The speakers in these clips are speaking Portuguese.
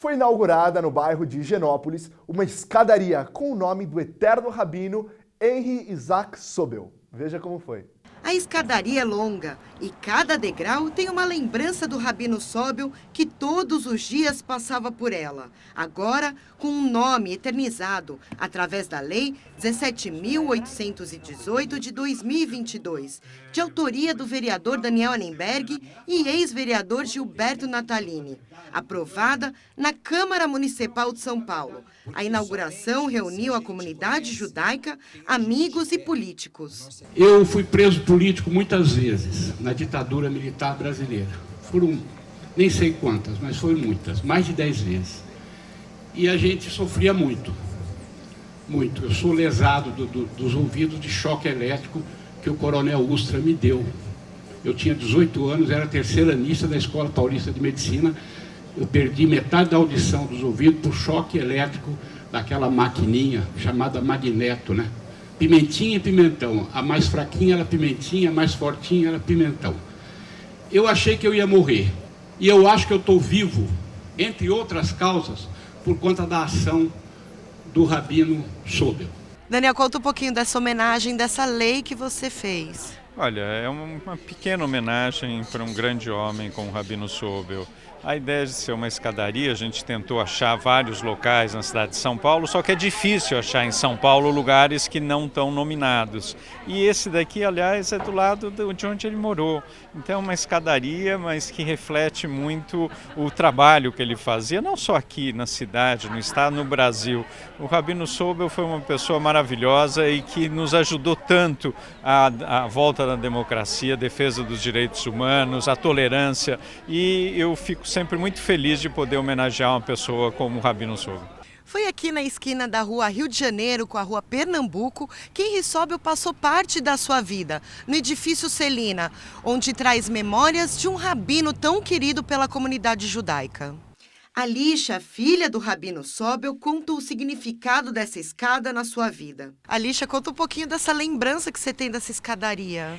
Foi inaugurada no bairro de Higienópolis uma escadaria com o nome do eterno rabino Henri Isaac Sobel. Veja como foi. A escadaria é longa e cada degrau tem uma lembrança do Rabino Sobel que todos os dias passava por ela. Agora, com um nome eternizado através da Lei 17.818 de 2022, de autoria do vereador Daniel Annemberg e ex-vereador Gilberto Natalini, aprovada na Câmara Municipal de São Paulo. A inauguração reuniu a comunidade judaica, amigos e políticos. Eu fui preso político muitas vezes na ditadura militar brasileira. Foram nem sei quantas, mas foram muitas, mais de 10 vezes. E a gente sofria muito, muito. Eu sou lesado dos ouvidos de choque elétrico que o coronel Ustra me deu. Eu tinha 18 anos, era terceiranista da Escola Paulista de Medicina. Eu perdi metade da audição dos ouvidos por choque elétrico daquela maquininha chamada magneto, né? Pimentinha e pimentão. A mais fraquinha era pimentinha, a mais fortinha era pimentão. Eu achei que eu ia morrer. E eu acho que eu estou vivo, entre outras causas, por conta da ação do Rabino Sobel. Daniel, conta um pouquinho dessa homenagem, dessa lei que você fez. Olha, é uma pequena homenagem para um grande homem como o Rabino Sobel. A ideia de ser uma escadaria, a gente tentou achar vários locais na cidade de São Paulo, só que é difícil achar em São Paulo lugares que não estão nominados. E esse daqui, aliás, é do lado de onde ele morou. Então é uma escadaria, mas que reflete muito o trabalho que ele fazia, não só aqui na cidade, no estado, no Brasil. O Rabino Sobel foi uma pessoa maravilhosa e que nos ajudou tanto à volta da democracia, a defesa dos direitos humanos, a tolerância, e eu fico sempre muito feliz de poder homenagear uma pessoa como o Rabino Sobel. Foi aqui na esquina da rua Rio de Janeiro com a rua Pernambuco que Henri Sobel passou parte da sua vida, no edifício Celina, onde traz memórias de um rabino tão querido pela comunidade judaica. Alicia, filha do Rabino Sobel, conta o significado dessa escada na sua vida. Alicia, conta um pouquinho dessa lembrança que você tem dessa escadaria.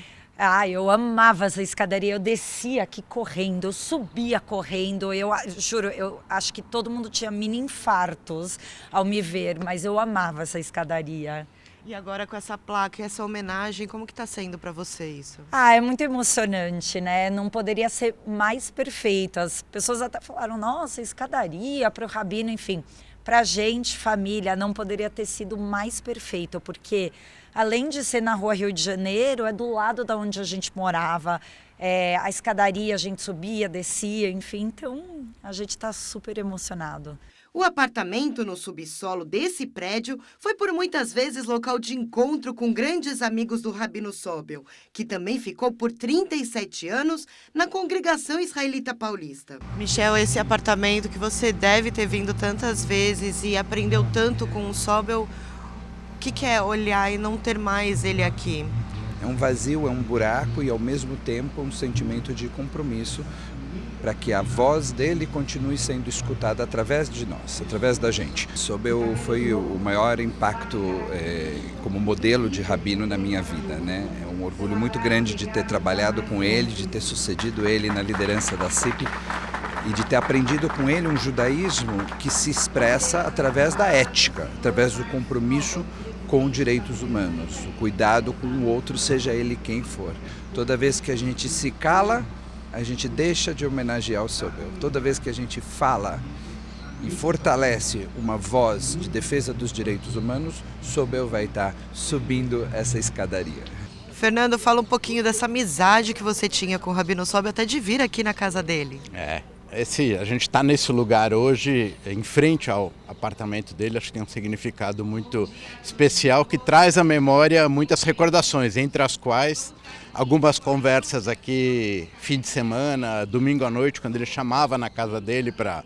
Eu amava essa escadaria, eu descia aqui correndo, eu subia correndo, eu juro, eu acho que todo mundo tinha mini infartos ao me ver, mas eu amava essa escadaria. E agora com essa placa e essa homenagem, como que está sendo para você isso? É muito emocionante, né? Não poderia ser mais perfeito. As pessoas até falaram, nossa, escadaria para o Rabino, enfim. Para a gente, família, não poderia ter sido mais perfeito, porque além de ser na rua Rio de Janeiro, é do lado da onde a gente morava. A escadaria, a gente subia, descia, enfim. Então, a gente está super emocionado. O apartamento no subsolo desse prédio foi por muitas vezes local de encontro com grandes amigos do Rabino Sobel, que também ficou por 37 anos na Congregação Israelita Paulista. Michel, esse apartamento que você deve ter vindo tantas vezes e aprendeu tanto com o Sobel, o que é olhar e não ter mais ele aqui? É um vazio, é um buraco e ao mesmo tempo um sentimento de compromisso para que a voz dele continue sendo escutada através de nós, através da gente. Sobel foi o maior impacto como modelo de rabino na minha vida, né? É um orgulho muito grande de ter trabalhado com ele, de ter sucedido ele na liderança da CIP e de ter aprendido com ele um judaísmo que se expressa através da ética, através do compromisso com direitos humanos, o cuidado com o outro, seja ele quem for. Toda vez que a gente se cala, a gente deixa de homenagear o Sobel. Toda vez que a gente fala e fortalece uma voz de defesa dos direitos humanos, Sobel vai estar subindo essa escadaria. Fernando, fala um pouquinho dessa amizade que você tinha com o Rabino Sobel, até de vir aqui na casa dele. A gente está nesse lugar hoje, em frente ao apartamento dele, acho que tem um significado muito especial que traz à memória muitas recordações, entre as quais algumas conversas aqui, fim de semana, domingo à noite, quando ele chamava na casa dele para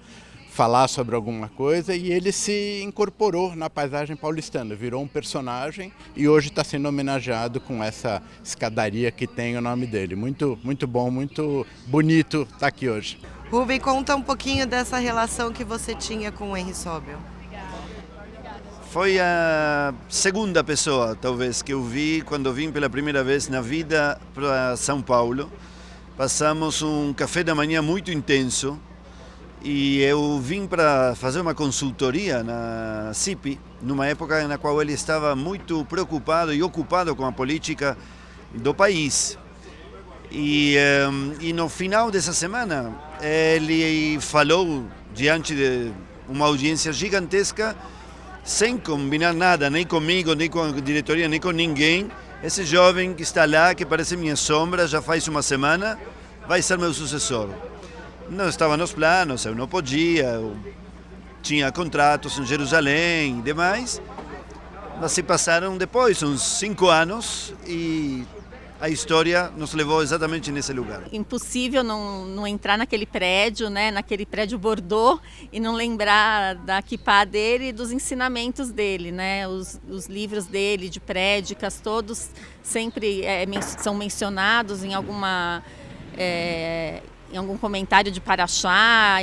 falar sobre alguma coisa, e ele se incorporou na paisagem paulistana, virou um personagem e hoje está sendo homenageado com essa escadaria que tem o nome dele. Muito, muito bom, muito bonito estar aqui hoje. Rubem, conta um pouquinho dessa relação que você tinha com o Henri Sobel. Foi a segunda pessoa, talvez, que eu vi quando vim pela primeira vez na vida para São Paulo. Passamos um café da manhã muito intenso E eu vim para fazer uma consultoria na CIP, numa época na qual ele estava muito preocupado e ocupado com a política do país. E no final dessa semana, ele falou diante de uma audiência gigantesca, sem combinar nada, nem comigo, nem com a diretoria, nem com ninguém. Esse jovem que está lá, que parece minha sombra, já faz uma semana, vai ser meu sucessor. Não estava nos planos, eu não podia, eu tinha contratos em Jerusalém e demais. Mas se passaram depois uns 5 anos e a história nos levou exatamente nesse lugar. Impossível não entrar naquele prédio, né, naquele prédio Bordeaux, e não lembrar da kippá dele e dos ensinamentos dele, né, os livros dele de prédicas, todos sempre são mencionados em em algum comentário de Paraxá.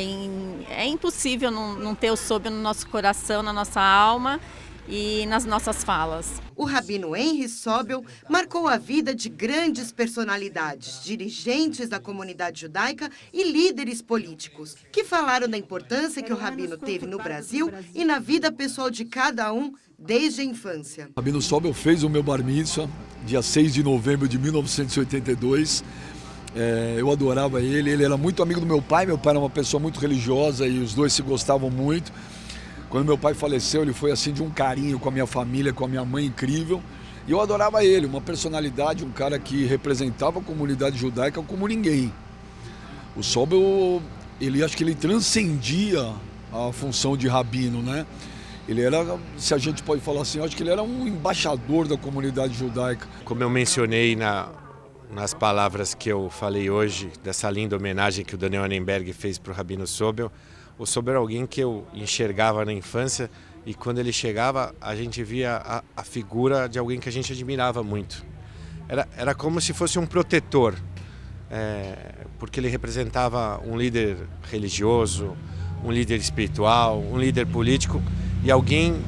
É impossível não ter o Sobel no nosso coração, na nossa alma e nas nossas falas. O rabino Henry Sobel marcou a vida de grandes personalidades, dirigentes da comunidade judaica e líderes políticos, que falaram da importância que o rabino teve no Brasil e na vida pessoal de cada um desde a infância. O rabino Sobel fez o meu bar mitzvah, dia 6 de novembro de 1982. Eu adorava ele era muito amigo do meu pai era uma pessoa muito religiosa e os dois se gostavam muito. Quando meu pai faleceu, ele foi assim de um carinho com a minha família, com a minha mãe, incrível. E eu adorava ele, uma personalidade, um cara que representava a comunidade judaica como ninguém. O Sobel, acho que ele transcendia a função de rabino, né? Ele era, se a gente pode falar assim, acho que ele era um embaixador da comunidade judaica. Como eu mencionei nas palavras que eu falei hoje, dessa linda homenagem que o Daniel Annenberg fez para o rabino Sobel, o Sobel era alguém que eu enxergava na infância e quando ele chegava a gente via a figura de alguém que a gente admirava muito. Era como se fosse um protetor, porque ele representava um líder religioso, um líder espiritual, um líder político e alguém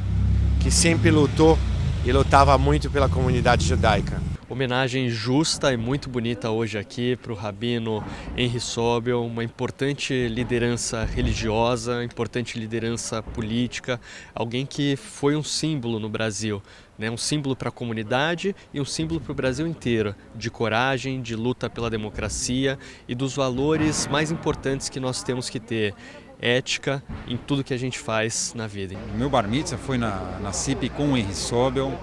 que sempre lutou e lutava muito pela comunidade judaica. Homenagem justa e muito bonita hoje aqui para o rabino Henry Sobel, uma importante liderança religiosa, importante liderança política, alguém que foi um símbolo no Brasil, né? Um símbolo para a comunidade e um símbolo para o Brasil inteiro, de coragem, de luta pela democracia e dos valores mais importantes que nós temos que ter. Ética em tudo que a gente faz na vida. O meu bar mitzvah foi na CIP com o Henry Sobel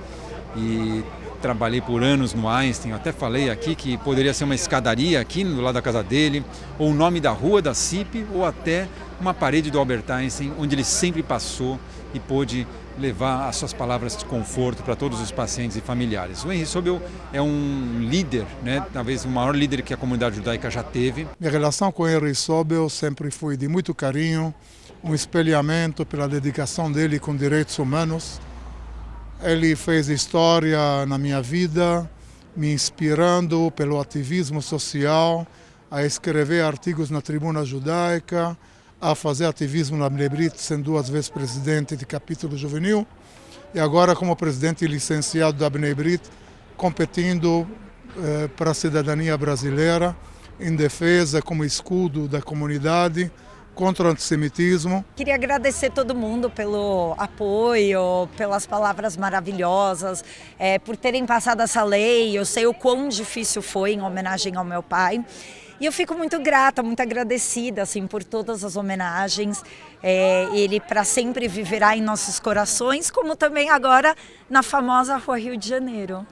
e trabalhei por anos no Einstein, eu até falei aqui que poderia ser uma escadaria aqui do lado da casa dele, ou o nome da rua da CIP, ou até uma parede do Albert Einstein, onde ele sempre passou e pôde levar as suas palavras de conforto para todos os pacientes e familiares. O Henry Sobel é um líder, né? Talvez o maior líder que a comunidade judaica já teve. Minha relação com o Henry Sobel sempre foi de muito carinho, um espelhamento pela dedicação dele com direitos humanos. Ele fez história na minha vida, me inspirando pelo ativismo social, a escrever artigos na Tribuna Judaica, a fazer ativismo na Bnei Brit, sendo 2 vezes presidente de capítulo juvenil, e agora como presidente licenciado da Bnei Brit, competindo para a cidadania brasileira, em defesa como escudo da comunidade, contra o antissemitismo. Queria agradecer todo mundo pelo apoio, pelas palavras maravilhosas, por terem passado essa lei. Eu sei o quão difícil foi em homenagem ao meu pai. E eu fico muito grata, muito agradecida assim, por todas as homenagens. Ele para sempre viverá em nossos corações, como também agora na famosa Rua Rio de Janeiro.